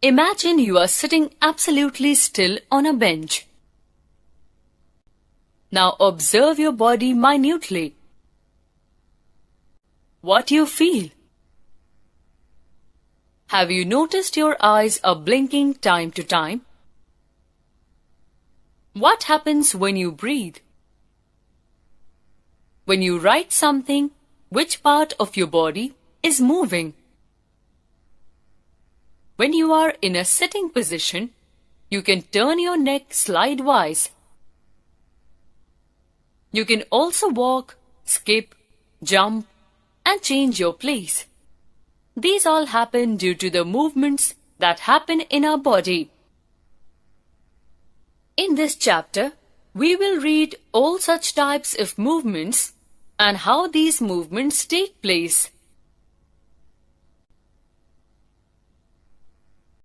Imagine you are sitting absolutely still on a bench. Now observe your body minutely. What do you feel? Have you noticed your eyes are blinking time to time? What happens when you breathe? When you write something, which part of your body is moving? When you are in a sitting position, you can turn your neck slidewise. You can also walk, skip, jump, and change your place. These all happen due to the movements that happen in our body. In this chapter, we will read all such types of movements and how these movements take place.